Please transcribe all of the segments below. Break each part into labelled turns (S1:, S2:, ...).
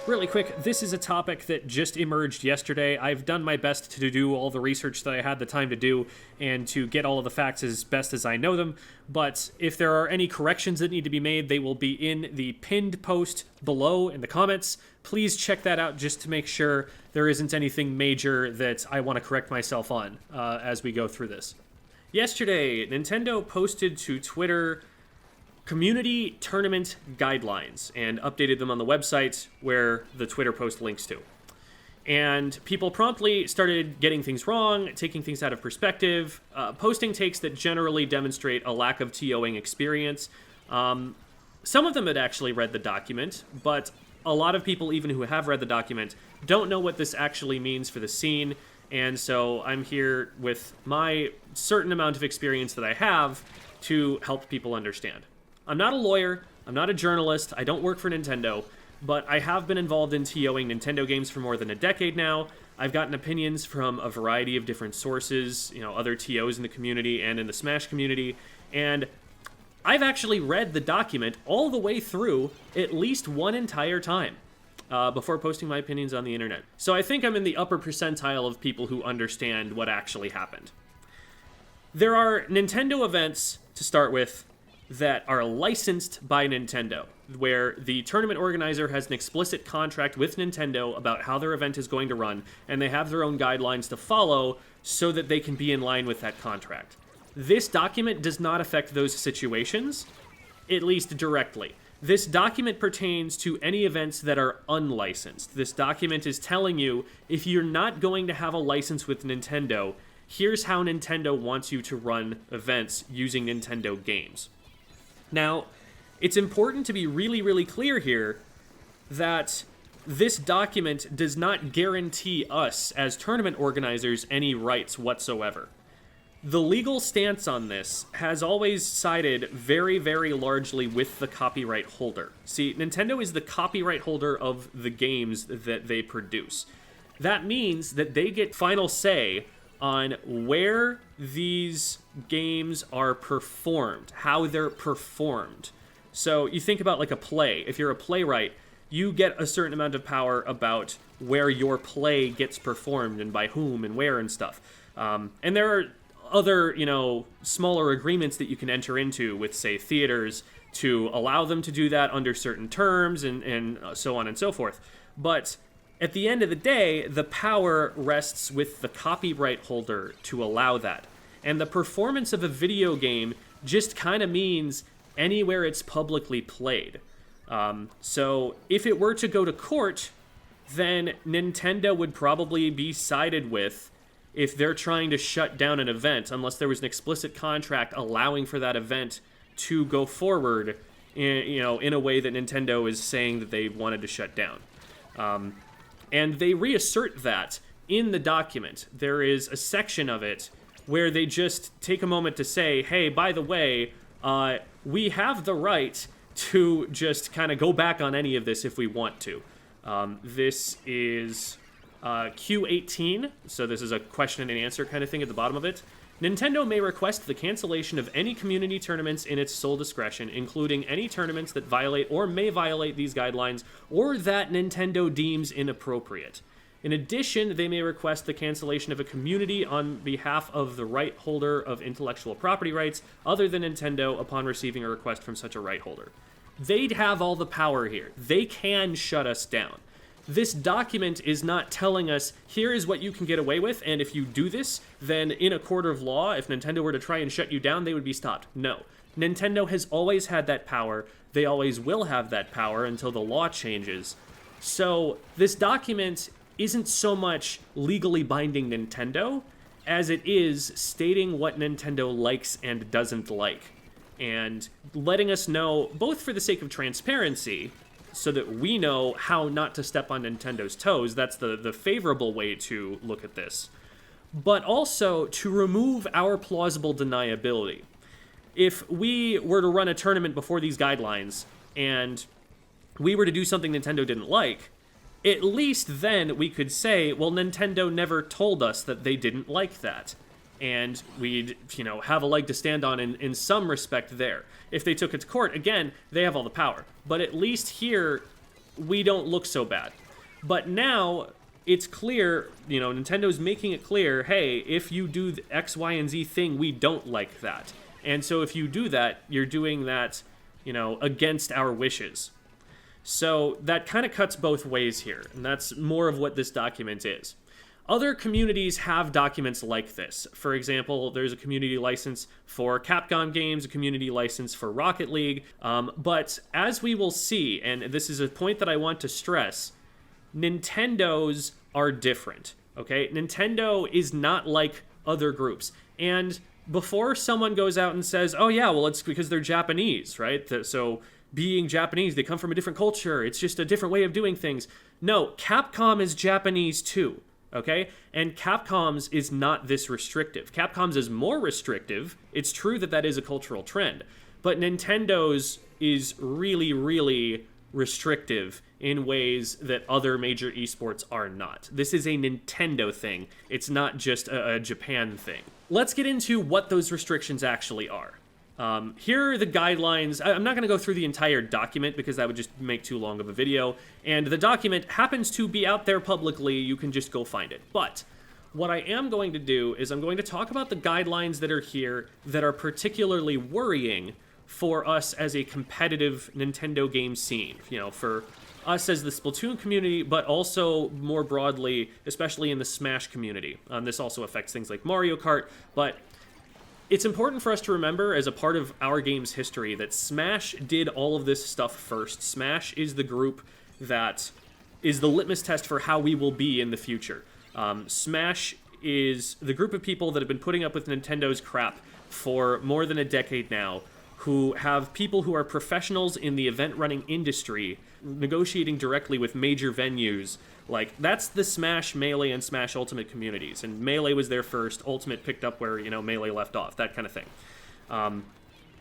S1: Really quick, this is a topic that just emerged yesterday. I've done my best to do all the research that I had the time to do and to get all of the facts as best as I know them, but if there are any corrections that need to be made, they will be in the pinned post below in the comments. Please check that out just to make sure there isn't anything major that I want to correct myself on as we go through this. Yesterday, Nintendo posted to Twitter community tournament guidelines and updated them on the website where the Twitter post links to. And people promptly started getting things wrong, taking things out of perspective, posting takes that generally demonstrate a lack of TOing experience. Some of them had actually read the document, but a lot of people, even who have read the document, don't know what this actually means for the scene. And so I'm here with my certain amount of experience that I have to help people understand. I'm not a lawyer, I'm not a journalist, I don't work for Nintendo, but I have been involved in TOing Nintendo games for more than a decade now. I've gotten opinions from a variety of different sources, other TOs in the community and in the Smash community, and I've actually read the document all the way through at least one entire time before posting my opinions on the internet. So I think I'm in the upper percentile of people who understand what actually happened. There are Nintendo events, to start with, that are licensed by Nintendo, where the tournament organizer has an explicit contract with Nintendo about how their event is going to run, and they have their own guidelines to follow so that they can be in line with that contract. This document does not affect those situations, at least directly. This document pertains to any events that are unlicensed. This document is telling you, if you're not going to have a license with Nintendo, here's how Nintendo wants you to run events using Nintendo games. Now, it's important to be really, really clear here that this document does not guarantee us, as tournament organizers, any rights whatsoever. The legal stance on this has always sided very, very largely with the copyright holder. See, Nintendo is the copyright holder of the games that they produce. That means that they get final say on where these games are performed, how they're performed. So you think about like a play. If you're a playwright, you get a certain amount of power about where your play gets performed and by whom and where and stuff. And there are other, smaller agreements that you can enter into with, say, theaters to allow them to do that under certain terms and so on and so forth. But at the end of the day, the power rests with the copyright holder to allow that. And the performance of a video game just kind of means anywhere it's publicly played. So if it were to go to court, then Nintendo would probably be sided with if they're trying to shut down an event, unless there was an explicit contract allowing for that event to go forward in a way that Nintendo is saying that they wanted to shut down. And they reassert that in the document. There is a section of it where they just take a moment to say, hey, by the way, we have the right to just kind of go back on any of this if we want to. This is Q18, so this is a question and answer kind of thing at the bottom of it. Nintendo may request the cancellation of any community tournaments in its sole discretion, including any tournaments that violate or may violate these guidelines, or that Nintendo deems inappropriate. In addition, they may request the cancellation of a community on behalf of the right holder of intellectual property rights other than Nintendo upon receiving a request from such a right holder. They'd have all the power here. They can shut us down. This document is not telling us, here is what you can get away with, and if you do this, then in a court of law, if Nintendo were to try and shut you down, they would be stopped. No. Nintendo has always had that power. They always will have that power until the law changes. So this document isn't so much legally binding Nintendo as it is stating what Nintendo likes and doesn't like, and letting us know, both for the sake of transparency, so that we know how not to step on Nintendo's toes. That's the favorable way to look at this. But also to remove our plausible deniability. If we were to run a tournament before these guidelines, and we were to do something Nintendo didn't like, at least then we could say, well, Nintendo never told us that they didn't like that. and we'd, have a leg to stand on in some respect there. If they took it to court, again, they have all the power. But at least here, we don't look so bad. But now, it's clear, Nintendo's making it clear, hey, if you do the X, Y, and Z thing, we don't like that. And so if you do that, you're doing that, against our wishes. So that kind of cuts both ways here, and that's more of what this document is. Other communities have documents like this. For example, there's a community license for Capcom games, a community license for Rocket League, but as we will see, and this is a point that I want to stress, Nintendo's are different, okay? Nintendo is not like other groups, and before someone goes out and says, oh yeah, well, it's because they're Japanese, right? So being Japanese, they come from a different culture, it's just a different way of doing things. No, Capcom is Japanese too. Okay? And Capcom's is not this restrictive. Capcom's is more restrictive. It's true that that is a cultural trend. But Nintendo's is really, really restrictive in ways that other major esports are not. This is a Nintendo thing. It's not just a Japan thing. Let's get into what those restrictions actually are. Here are the guidelines. I'm not going to go through the entire document because that would just make too long of a video, and the document happens to be out there publicly. You can just go find it. But what I am going to do is I'm going to talk about the guidelines that are here that are particularly worrying for us as a competitive Nintendo game scene, for us as the Splatoon community, but also more broadly, especially in the Smash community. This also affects things like Mario Kart, but it's important for us to remember, as a part of our game's history, that Smash did all of this stuff first. Smash is the group that is the litmus test for how we will be in the future. Smash is the group of people that have been putting up with Nintendo's crap for more than a decade now, who have people who are professionals in the event-running industry negotiating directly with major venues. Like, that's the Smash, Melee, and Smash Ultimate communities. And Melee was there first, Ultimate picked up where, Melee left off, that kind of thing.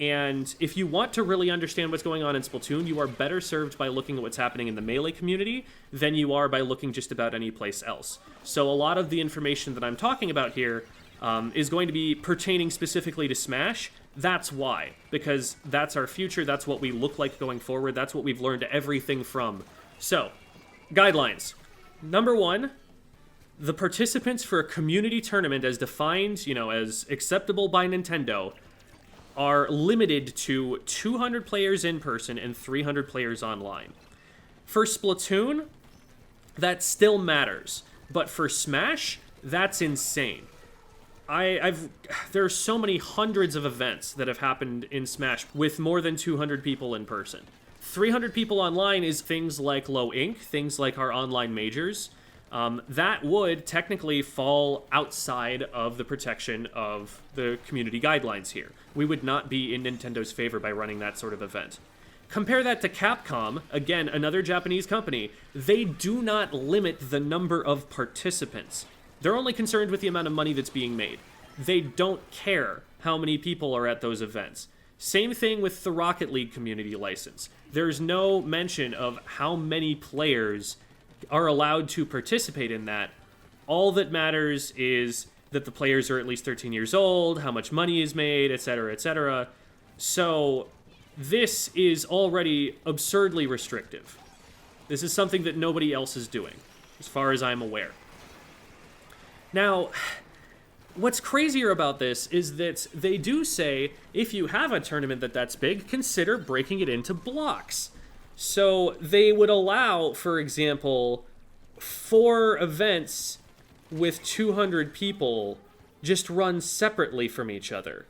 S1: And if you want to really understand what's going on in Splatoon, you are better served by looking at what's happening in the Melee community than you are by looking just about any place else. So a lot of the information that I'm talking about here is going to be pertaining specifically to Smash. That's why. Because that's our future, that's what we look like going forward, that's what we've learned everything from. So, guidelines. Number 1, the participants for a community tournament as defined, as acceptable by Nintendo, are limited to 200 players in person and 300 players online. For Splatoon, that still matters. But for Smash, that's insane. There are so many hundreds of events that have happened in Smash with more than 200 people in person. 300 people online is things like Low Inc., things like our online majors. That would technically fall outside of the protection of the community guidelines here. We would not be in Nintendo's favor by running that sort of event. Compare that to Capcom, again, another Japanese company. They do not limit the number of participants. They're only concerned with the amount of money that's being made. They don't care how many people are at those events. Same thing with the Rocket League community license. There's no mention of how many players are allowed to participate in that. All that matters is that the players are at least 13 years old, how much money is made, etc., etc. So this is already absurdly restrictive. This is something that nobody else is doing, as far as I'm aware. Now, what's crazier about this is that they do say, if you have a tournament that's big, consider breaking it into blocks. So they would allow, for example, 4 events with 200 people just run separately from each other.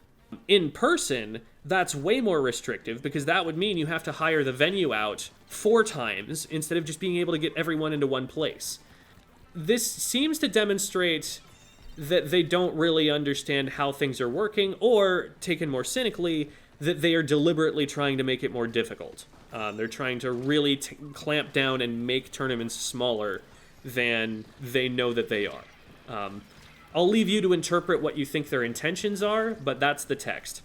S1: In person, that's way more restrictive because that would mean you have to hire the venue out 4 times instead of just being able to get everyone into one place. This seems to demonstrate that they don't really understand how things are working, or, taken more cynically, that they are deliberately trying to make it more difficult. They're trying to really clamp down and make tournaments smaller than they know that they are. I'll leave you to interpret what you think their intentions are, but that's the text.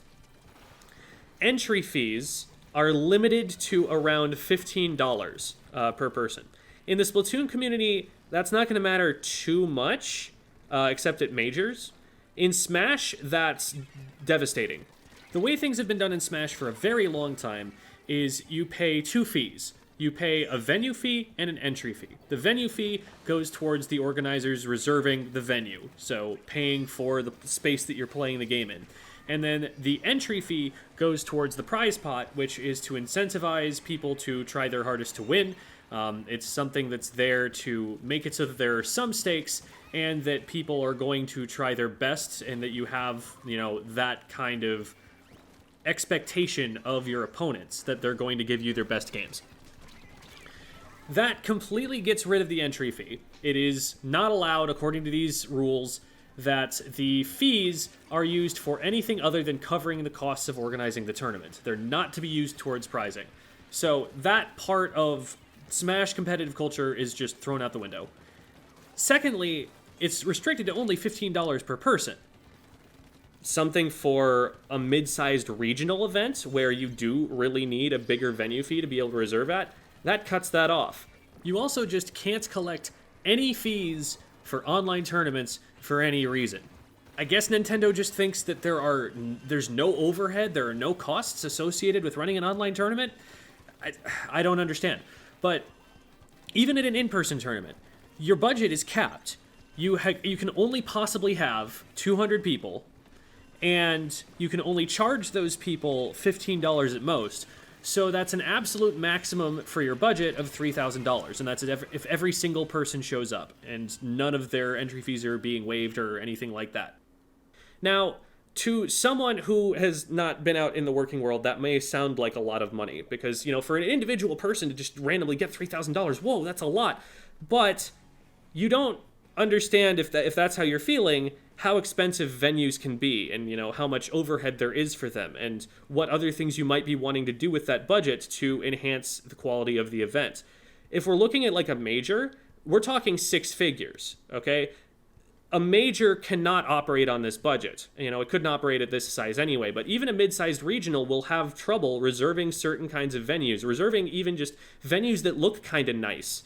S1: Entry fees are limited to around $15 per person. In the Splatoon community, that's not going to matter too much, except at majors. In Smash, that's devastating. The way things have been done in Smash for a very long time is you pay 2 fees. You pay a venue fee and an entry fee. The venue fee goes towards the organizers reserving the venue, so paying for the space that you're playing the game in. And then the entry fee goes towards the prize pot, which is to incentivize people to try their hardest to win. It's something that's there to make it so that there are some stakes and that people are going to try their best, and that you have, that kind of expectation of your opponents that they're going to give you their best games. That completely gets rid of the entry fee. It is not allowed, according to these rules, that the fees are used for anything other than covering the costs of organizing the tournament. They're not to be used towards prizing. So that part of Smash competitive culture is just thrown out the window. Secondly, it's restricted to only $15 per person. Something for a mid-sized regional event where you do really need a bigger venue fee to be able to reserve at, that cuts that off. You also just can't collect any fees for online tournaments for any reason. I guess Nintendo just thinks that there's no overhead, there are no costs associated with running an online tournament. I don't understand. But even at an in-person tournament, your budget is capped. You can only possibly have 200 people, and you can only charge those people $15 at most. So that's an absolute maximum for your budget of $3,000, and that's if every single person shows up, and none of their entry fees are being waived or anything like that. Now, to someone who has not been out in the working world, that may sound like a lot of money, because, for an individual person to just randomly get $3,000, whoa, that's a lot. But you don't understand, if that's how you're feeling, how expensive venues can be, and how much overhead there is for them, and what other things you might be wanting to do with that budget to enhance the quality of the event. If we're looking at like a major, we're talking 6 figures, okay? A major cannot operate on this budget. It couldn't operate at this size anyway, but even a mid-sized regional will have trouble reserving certain kinds of venues, reserving even just venues that look kind of nice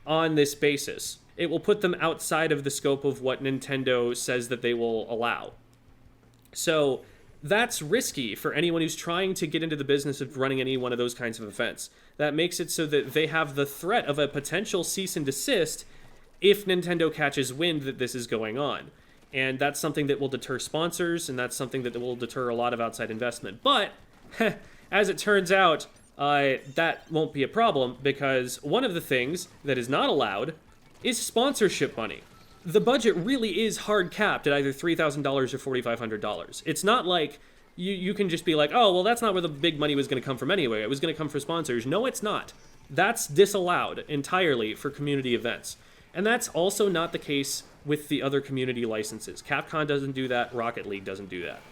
S1: on this basis. It will put them outside of the scope of what Nintendo says that they will allow. So that's risky for anyone who's trying to get into the business of running any one of those kinds of events. That makes it so that they have the threat of a potential cease and desist if Nintendo catches wind that this is going on. And that's something that will deter sponsors, and that's something that will deter a lot of outside investment. But, as it turns out, that won't be a problem, because one of the things that is not allowed is sponsorship money. The budget really is hard capped at either $3,000 or $4,500. It's not like you can just be like, oh, well, that's not where the big money was going to come from anyway. It was going to come for sponsors. No, it's not. That's disallowed entirely for community events. And that's also not the case with the other community licenses. Capcom doesn't do that. Rocket League doesn't do that.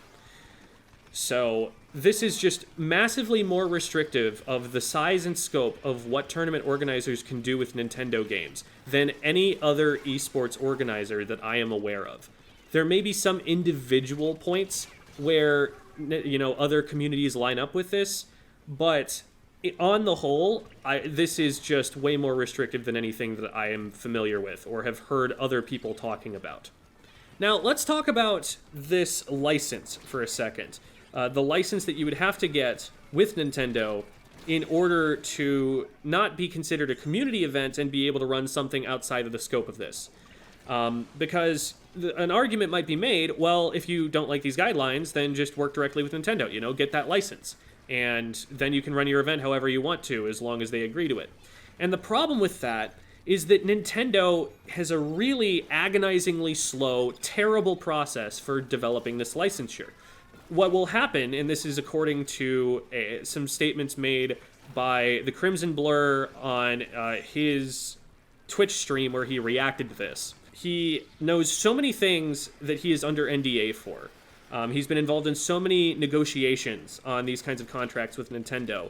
S1: So this is just massively more restrictive of the size and scope of what tournament organizers can do with Nintendo games than any other esports organizer that I am aware of. There may be some individual points where, other communities line up with this, but on the whole, this is just way more restrictive than anything that I am familiar with or have heard other people talking about. Now, let's talk about this license for a second. The license that you would have to get with Nintendo in order to not be considered a community event and be able to run something outside of the scope of this. Because an argument might be made, well, if you don't like these guidelines, then just work directly with Nintendo, get that license. And then you can run your event however you want to, as long as they agree to it. And the problem with that is that Nintendo has a really agonizingly slow, terrible process for developing this licensure. What will happen, and this is according to some statements made by the Crimson Blur on his Twitch stream where he reacted to this. He knows so many things that he is under NDA for. He's been involved in so many negotiations on these kinds of contracts with Nintendo.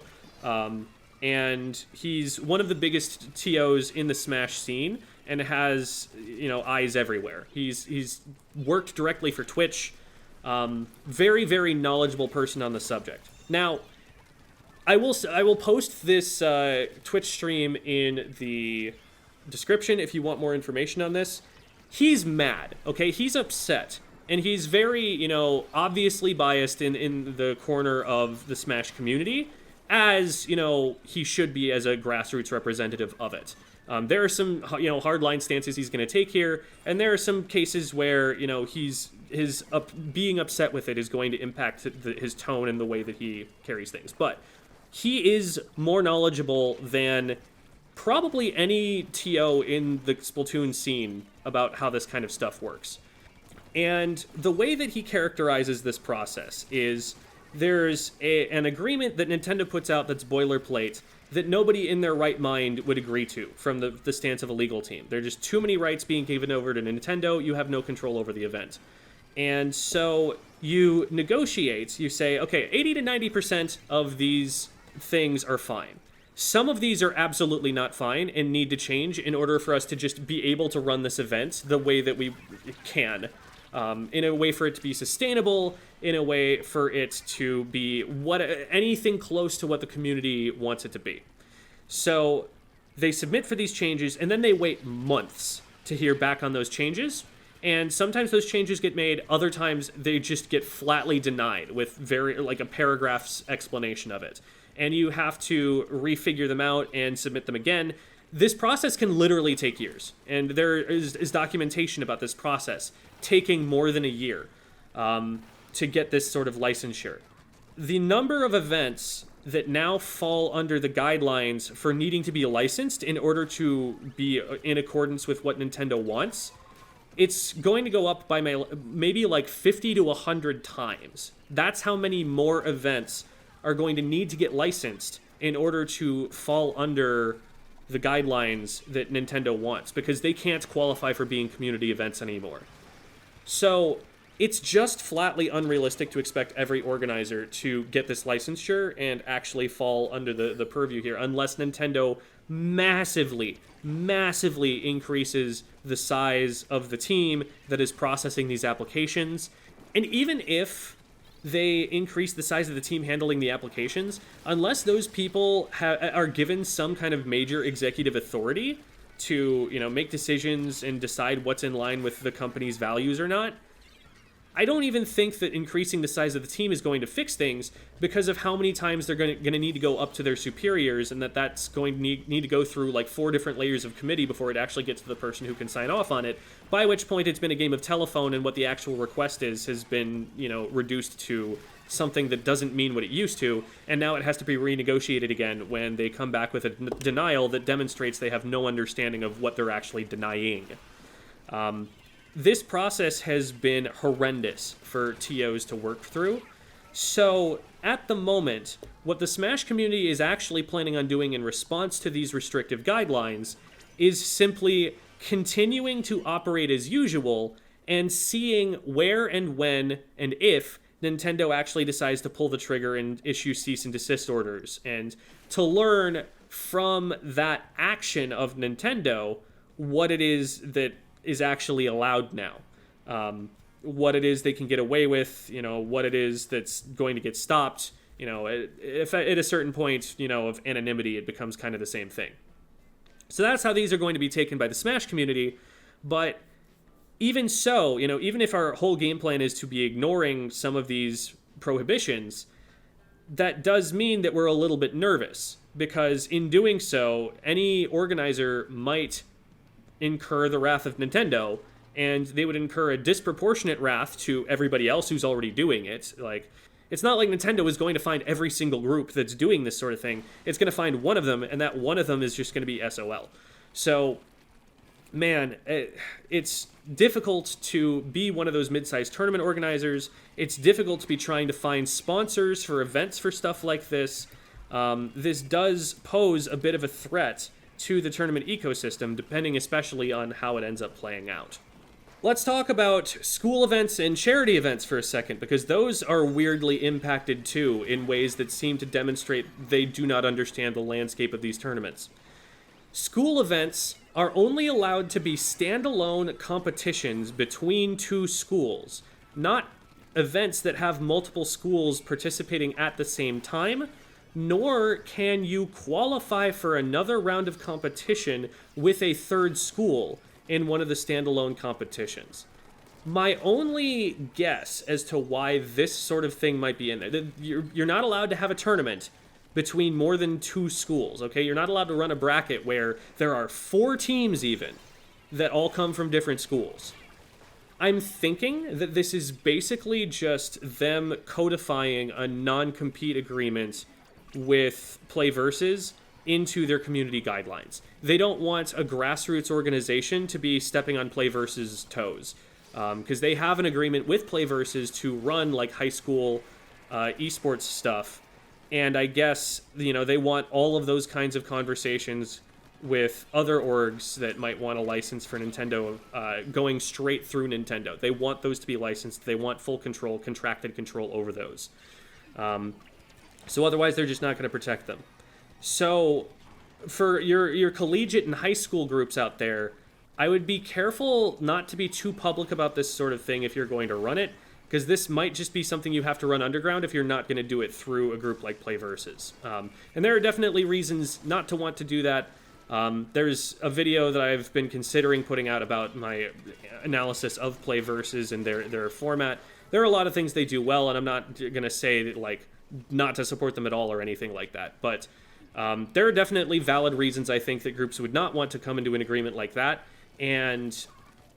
S1: And he's one of the biggest TOs in the Smash scene and has, eyes everywhere. He's worked directly for Twitch. Very, very knowledgeable person on the subject. Now, I will post this Twitch stream in the description if you want more information on this. He's mad, okay? He's upset And he's very, obviously biased in the corner of the Smash community, as, he should be as a grassroots representative of it. There are some, hardline stances he's going to take here, and there are some cases where, being upset with it is going to impact his tone and the way that he carries things. But he is more knowledgeable than probably any TO in the Splatoon scene about how this kind of stuff works. And the way that he characterizes this process is there's an agreement that Nintendo puts out that's boilerplate that nobody in their right mind would agree to from the stance of a legal team. There are just too many rights being given over to Nintendo. You have no control over the event. And so you negotiate. You say, okay, 80 to 90% of these things are fine. Some of these are absolutely not fine and need to change in order for us to just be able to run this event the way that we can. In a way for it to be sustainable, in a way for it to be anything close to what the community wants it to be. So they submit for these changes, and then they wait months to hear back on those changes. And sometimes those changes get made, other times they just get flatly denied with a paragraph's explanation of it. And you have to refigure them out and submit them again. This process can literally take years, and there is documentation about this process taking more than a year to get this sort of licensure. The number of events that now fall under the guidelines for needing to be licensed in order to be in accordance with what Nintendo wants, it's going to go up by maybe like 50 to 100 times. That's how many more events are going to need to get licensed in order to fall under the guidelines that Nintendo wants, because they can't qualify for being community events anymore. So it's just flatly unrealistic to expect every organizer to get this licensure and actually fall under the purview here, unless Nintendo massively increases the size of the team that is processing these applications. And even if they increase the size of the team handling the applications, unless those people are given some kind of major executive authority to, make decisions and decide what's in line with the company's values or not, I don't even think that increasing the size of the team is going to fix things, because of how many times they're going to need to go up to their superiors, and that's going to need to go through like 4 different layers of committee before it actually gets to the person who can sign off on it, by which point it's been a game of telephone, and what the actual request has been, reduced to something that doesn't mean what it used to, and now it has to be renegotiated again when they come back with a denial that demonstrates they have no understanding of what they're actually denying. This process has been horrendous for TOs to work through. So, at the moment, what the Smash community is actually planning on doing in response to these restrictive guidelines is simply continuing to operate as usual and seeing where and when and if Nintendo actually decides to pull the trigger and issue cease and desist orders, and to learn from that action of Nintendo what it is that is actually allowed now, what it is they can get away with, what it is that's going to get stopped. If at a certain point, of anonymity, it becomes kind of the same thing. So that's how these are going to be taken by the Smash community. But even so, even if our whole game plan is to be ignoring some of these prohibitions, that does mean that we're a little bit nervous, because in doing so, any organizer might incur the wrath of Nintendo, and they would incur a disproportionate wrath to everybody else who's already doing it. Like, it's not like Nintendo is going to find every single group that's doing this sort of thing. It's going to find one of them, and that one of them is just going to be SOL. So, man, it's difficult to be one of those mid-sized tournament organizers. It's difficult to be trying to find sponsors for events for stuff like this. This does pose a bit of a threat to the tournament ecosystem, depending especially on how it ends up playing out. Let's talk about school events and charity events for a second, because those are weirdly impacted too in ways that seem to demonstrate they do not understand the landscape of these tournaments. School events are only allowed to be standalone competitions between 2 schools, not events that have multiple schools participating at the same time, nor can you qualify for another round of competition with a third school in one of the standalone competitions. My only guess as to why this sort of thing might be in there, you're not allowed to have a tournament between more than two schools, okay? You're not allowed to run a bracket where there are four teams even that all come from different schools. I'm thinking that this is basically just them codifying a non-compete agreement with Play Versus into their community guidelines. They don't want a grassroots organization to be stepping on Play Versus' toes, because they have an agreement with Play Versus to run like high school esports stuff, and I guess they want all of those kinds of conversations with other orgs that might want a license for Nintendo going straight through Nintendo. They want those to be licensed. They want full control, contracted control over those. So otherwise, they're just not going to protect them. So for your collegiate and high school groups out there, I would be careful not to be too public about this sort of thing if you're going to run it, because this might just be something you have to run underground if you're not going to do it through a group like Play Versus. And there are definitely reasons not to want to do that. There's a video that I've been considering putting out about my analysis of Play Versus and their format. There are a lot of things they do well, and I'm not going to say that, like, not to support them at all or anything like that. But there are definitely valid reasons I think that groups would not want to come into an agreement like that, and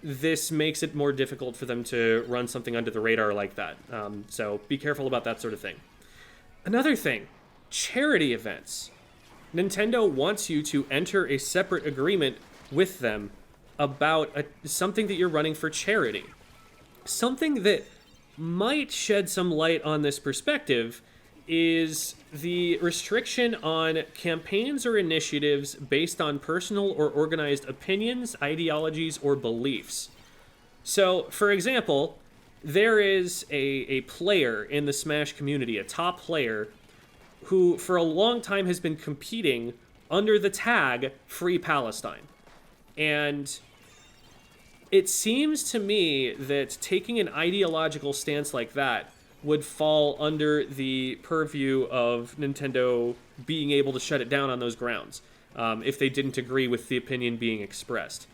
S1: this makes it more difficult for them to run something under the radar like that. So be careful about that sort of thing. Another thing, charity events. Nintendo wants you to enter a separate agreement with them about something that you're running for charity. Something that might shed some light on this perspective is the restriction on campaigns or initiatives based on personal or organized opinions, ideologies, or beliefs. So, for example, there is a player in the Smash community, a top player, who for a long time has been competing under the tag Free Palestine. And it seems to me that taking an ideological stance like that would fall under the purview of Nintendo being able to shut it down on those grounds, if they didn't agree with the opinion being expressed.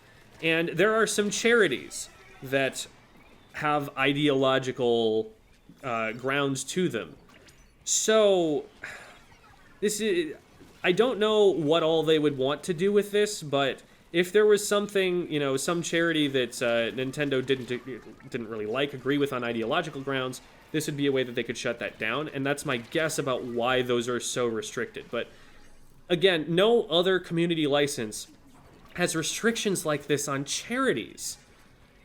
S1: And there are some charities that have ideological grounds to them. So, I don't know what all they would want to do with this, but if there was something, some charity that Nintendo didn't really agree with on ideological grounds, this would be a way that they could shut that down, and that's my guess about why those are so restricted. But again, no other community license has restrictions like this on charities.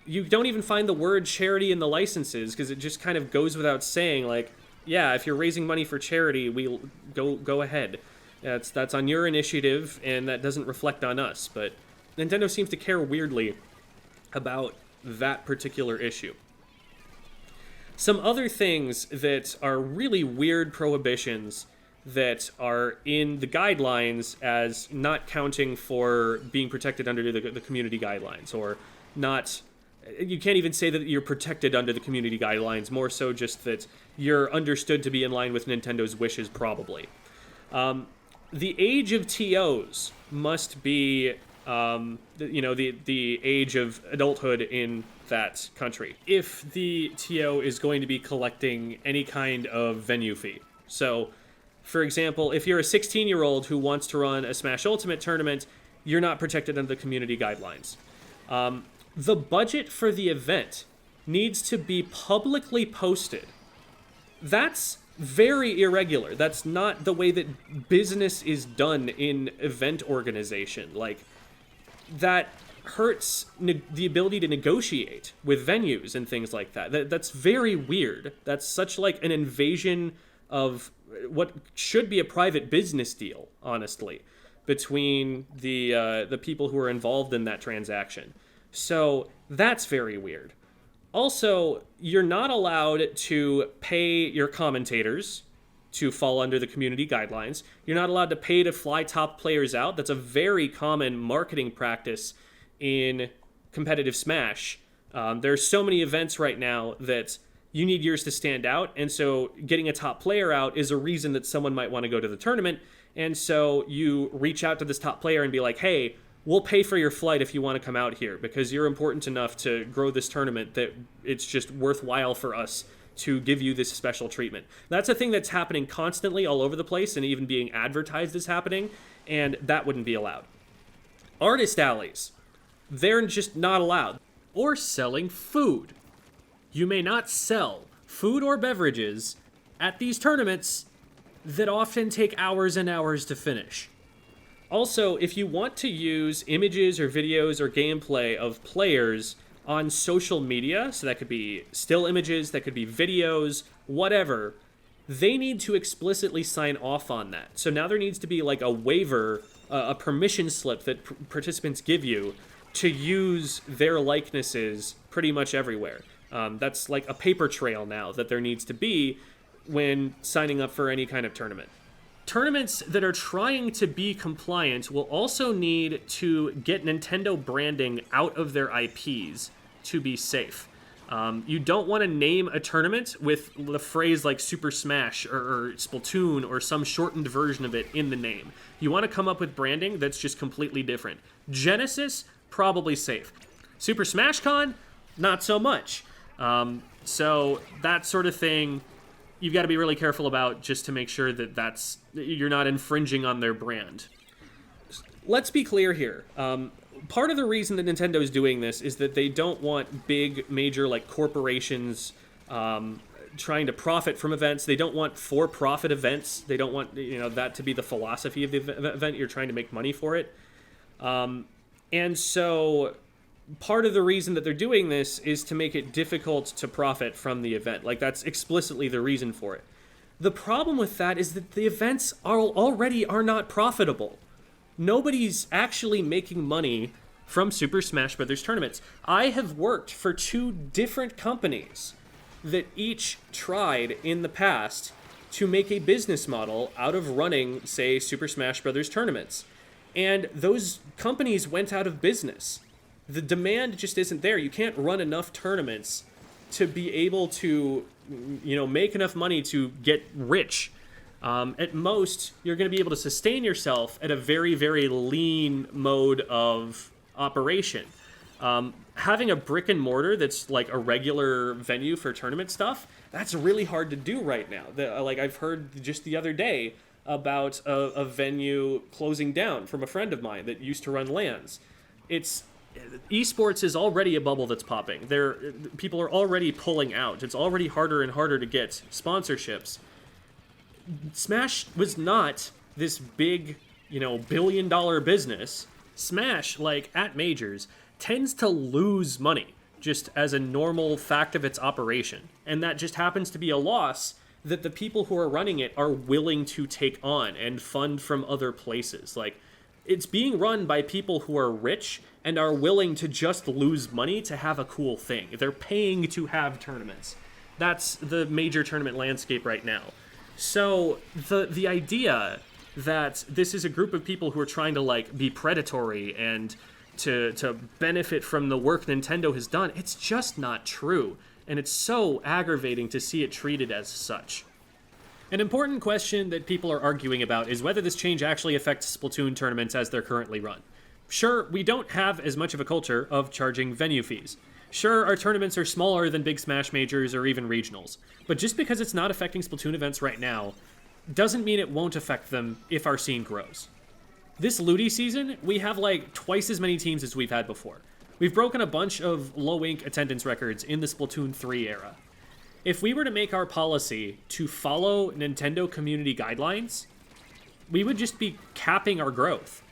S1: You don't even find the word charity in the licenses, because it just kind of goes without saying, like, yeah, if you're raising money for charity, we'll go ahead. That's on your initiative, and that doesn't reflect on us. But Nintendo seems to care weirdly about that particular issue. Some other things that are really weird prohibitions that are in the guidelines as not counting for being protected under the community guidelines, or not. You can't even say that you're protected under the community guidelines, more so just that you're understood to be in line with Nintendo's wishes, probably. The age of TOs must be, the age of adulthood in that country, if the TO is going to be collecting any kind of venue fee. So, for example, if you're a 16-year-old who wants to run a Smash Ultimate tournament, you're not protected under the community guidelines. The budget for the event needs to be publicly posted. That's very irregular. That's not the way that business is done in event organization. Like, that hurts the ability to negotiate with venues and things like that. That's very weird. That's such like an invasion of what should be a private business deal, honestly, between the people who are involved in that transaction. So that's very weird. Also, you're not allowed to pay your commentators to fall under the community guidelines. You're not allowed to pay to fly top players out. That's a very common marketing practice in competitive Smash. There's so many events right now that you need yours to stand out, and so getting a top player out is a reason that someone might want to go to the tournament, and so you reach out to this top player and be like, hey, we'll pay for your flight if you want to come out here because you're important enough to grow this tournament that it's just worthwhile for us to give you this special treatment. That's a thing that's happening constantly all over the place and even being advertised as happening, and that wouldn't be allowed. Artist alleys, they're just not allowed. Or selling food. You may not sell food or beverages at these tournaments that often take hours and hours to finish. Also, if you want to use images or videos or gameplay of players on social media, so that could be still images, that could be videos, whatever, they need to explicitly sign off on that. So now there needs to be like a waiver, a permission slip that participants give you to use their likenesses pretty much everywhere. That's like a paper trail now that there needs to be when signing up for any kind of tournament. Tournaments that are trying to be compliant will also need to get Nintendo branding out of their IPs to be safe. You don't want to name a tournament with the phrase like Super Smash or Splatoon or some shortened version of it in the name. You want to come up with branding that's just completely different. Genesis, probably safe. Super Smash Con, not so much. So that sort of thing, you've got to be really careful about just to make sure that you're not infringing on their brand. Let's be clear here. Part of the reason that Nintendo is doing this is that they don't want big, major, like, corporations trying to profit from events. They don't want for-profit events. They don't want, that to be the philosophy of the event. You're trying to make money for it. And so part of the reason that they're doing this is to make it difficult to profit from the event. Like, that's explicitly the reason for it. The problem with that is that the events already are not profitable. Nobody's actually making money from Super Smash Bros. Tournaments. I have worked for 2 different companies that each tried in the past to make a business model out of running, say, Super Smash Bros. Tournaments. And those companies went out of business. The demand just isn't there. You can't run enough tournaments to be able to, make enough money to get rich. At most, you're going to be able to sustain yourself at a very, very lean mode of operation. Having a brick and mortar that's like a regular venue for tournament stuff, that's really hard to do right now. I've heard just the other day about a venue closing down from a friend of mine that used to run LANs. Esports is already a bubble that's popping. People are already pulling out. It's already harder and harder to get sponsorships. Smash was not this big, billion-dollar business. Smash, like at majors, tends to lose money just as a normal fact of its operation. And that just happens to be a loss that the people who are running it are willing to take on and fund from other places. Like, it's being run by people who are rich and are willing to just lose money to have a cool thing. They're paying to have tournaments. That's the major tournament landscape right now. So the idea that this is a group of people who are trying to like be predatory and to benefit from the work Nintendo has done, it's just not true. And it's so aggravating to see it treated as such. An important question that people are arguing about is whether this change actually affects Splatoon tournaments as they're currently run. Sure, we don't have as much of a culture of charging venue fees. Sure, our tournaments are smaller than big Smash majors or even regionals. But just because it's not affecting Splatoon events right now, doesn't mean it won't affect them if our scene grows. This Ludi season, we have like twice as many teams as we've had before. We've broken a bunch of low-ink attendance records in the Splatoon 3 era. If we were to make our policy to follow Nintendo community guidelines, we would just be capping our growth.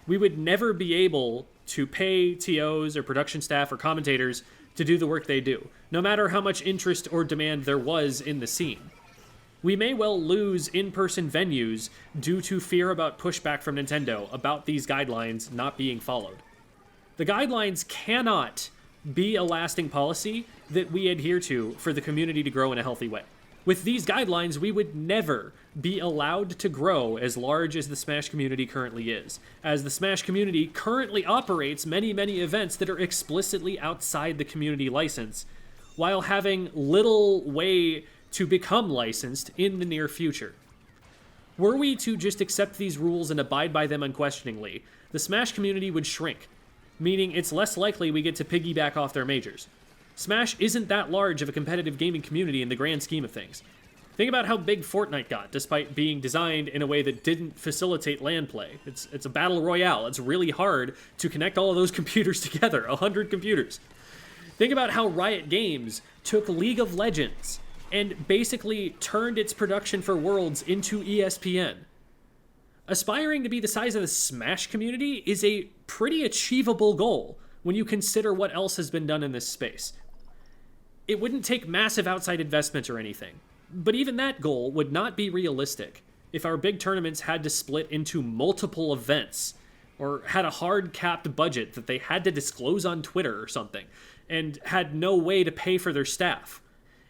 S1: We would never be able to pay TOs or production staff or commentators to do the work they do, no matter how much interest or demand there was in the scene. We may well lose in-person venues due to fear about pushback from Nintendo about these guidelines not being followed. The guidelines cannot be a lasting policy that we adhere to for the community to grow in a healthy way. With these guidelines, we would never be allowed to grow as large as the Smash community currently is, as the Smash community currently operates many, many events that are explicitly outside the community license, while having little way to become licensed in the near future. Were we to just accept these rules and abide by them unquestioningly, the Smash community would shrink, meaning it's less likely we get to piggyback off their majors. Smash isn't that large of a competitive gaming community in the grand scheme of things. Think about how big Fortnite got, despite being designed in a way that didn't facilitate LAN play. It's a battle royale. It's really hard to connect all of those computers together, 100 computers. Think about how Riot Games took League of Legends and basically turned its production for Worlds into ESPN. Aspiring to be the size of the Smash community is a pretty achievable goal when you consider what else has been done in this space. It wouldn't take massive outside investment or anything, but even that goal would not be realistic if our big tournaments had to split into multiple events or had a hard capped budget that they had to disclose on Twitter or something and had no way to pay for their staff.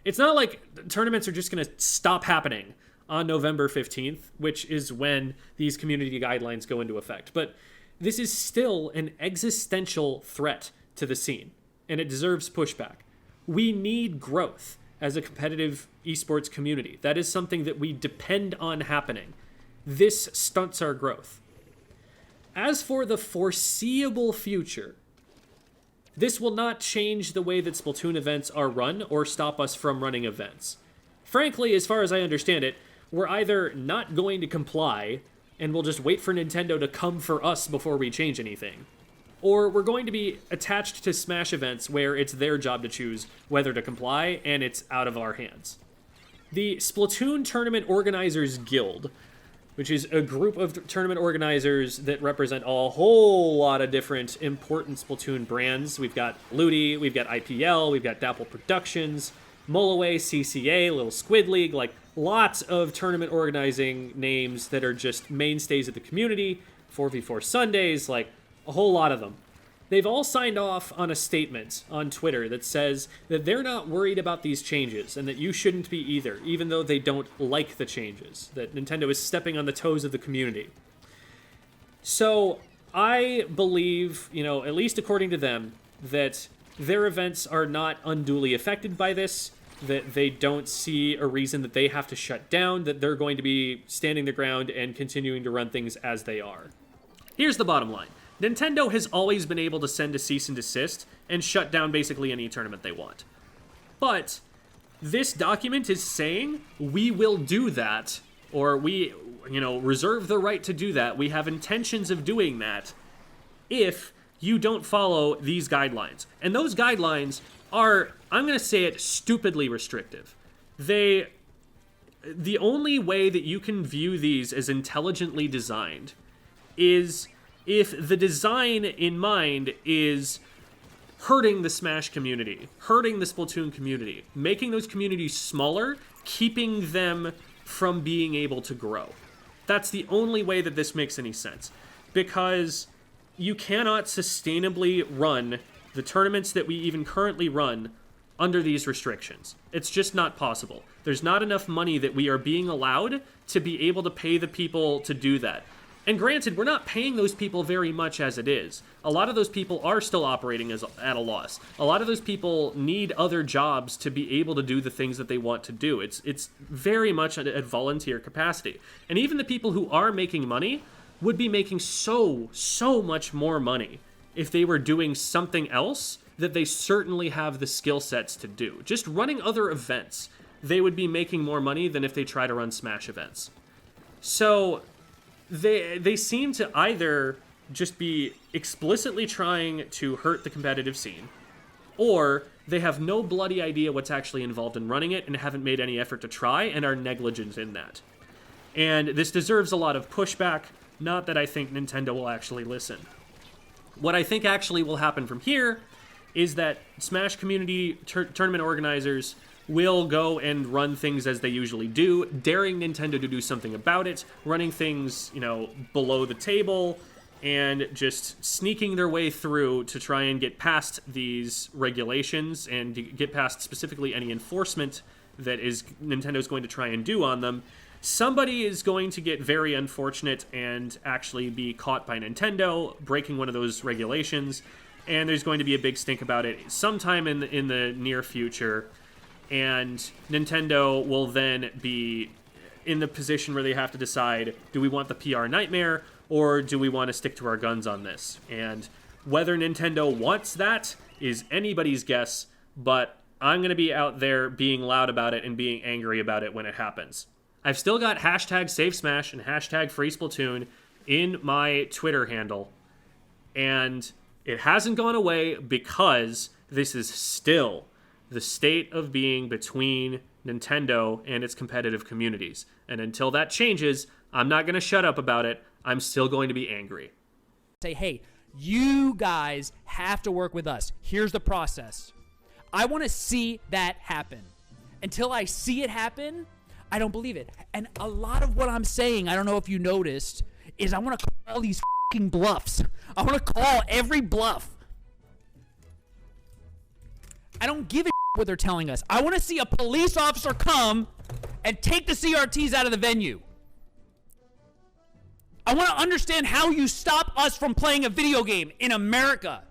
S1: It's not like tournaments are just going to stop happening on November 15th, which is when these community guidelines go into effect. But this is still an existential threat to the scene, and it deserves pushback. We need growth as a competitive esports community. That is something that we depend on happening. This stunts our growth. As for the foreseeable future, this will not change the way that Splatoon events are run or stop us from running events. Frankly, as far as I understand it, we're either not going to comply and we'll just wait for Nintendo to come for us before we change anything, or we're going to be attached to Smash events where it's their job to choose whether to comply and it's out of our hands. The Splatoon Tournament Organizers Guild, which is a group of tournament organizers that represent a whole lot of different important Splatoon brands. We've got Ludi, we've got IPL, we've got Dapple Productions, Mulloway, CCA, Little Squid League, like lots of tournament organizing names that are just mainstays of the community, 4v4 Sundays, like a whole lot of them. They've all signed off on a statement on Twitter that says that they're not worried about these changes and that you shouldn't be either, even though they don't like the changes, that Nintendo is stepping on the toes of the community. So I believe, at least according to them, that their events are not unduly affected by this, that they don't see a reason that they have to shut down, that they're going to be standing their ground and continuing to run things as they are. Here's the bottom line. Nintendo has always been able to send a cease and desist and shut down basically any tournament they want. But this document is saying we will do that, or we, reserve the right to do that. We have intentions of doing that if you don't follow these guidelines. And those guidelines are, I'm going to say it, stupidly restrictive. The only way that you can view these as intelligently designed is if the design in mind is hurting the Smash community, hurting the Splatoon community, making those communities smaller, keeping them from being able to grow. That's the only way that this makes any sense. Because you cannot sustainably run the tournaments that we even currently run under these restrictions. It's just not possible. There's not enough money that we are being allowed to be able to pay the people to do that. And granted, we're not paying those people very much as it is. A lot of those people are still operating at a loss. A lot of those people need other jobs to be able to do the things that they want to do. It's very much at volunteer capacity. And even the people who are making money would be making so much more money if they were doing something else that they certainly have the skill sets to do. Just running other events, they would be making more money than if they try to run Smash events. So they seem to either just be explicitly trying to hurt the competitive scene, or they have no bloody idea what's actually involved in running it and haven't made any effort to try and are negligent in that. And this deserves a lot of pushback, not that I think Nintendo will actually listen. What I think actually will happen from here is that Smash community tournament organizers will go and run things as they usually do, daring Nintendo to do something about it, running things, below the table, and just sneaking their way through to try and get past these regulations and to get past specifically any enforcement that is Nintendo's going to try and do on them. Somebody is going to get very unfortunate and actually be caught by Nintendo breaking one of those regulations, and there's going to be a big stink about it sometime in the near future. And Nintendo will then be in the position where they have to decide, do we want the PR nightmare or do we want to stick to our guns on this? And whether Nintendo wants that is anybody's guess, but I'm going to be out there being loud about it and being angry about it when it happens. I've still got hashtag SaveSmash and hashtag FreeSplatoon in my Twitter handle, and it hasn't gone away because this is still the state of being between Nintendo and its competitive communities. And until that changes, I'm not going to shut up about it. I'm still going to be angry.
S2: Say, hey, you guys have to work with us. Here's the process. I want to see that happen. Until I see it happen, I don't believe it. And a lot of what I'm saying, I don't know if you noticed, is I want to call these fucking bluffs. I want to call every bluff. I don't give a what they're telling us. I want to see a police officer come and take the CRTs out of the venue. I want to understand how you stop us from playing a video game in America.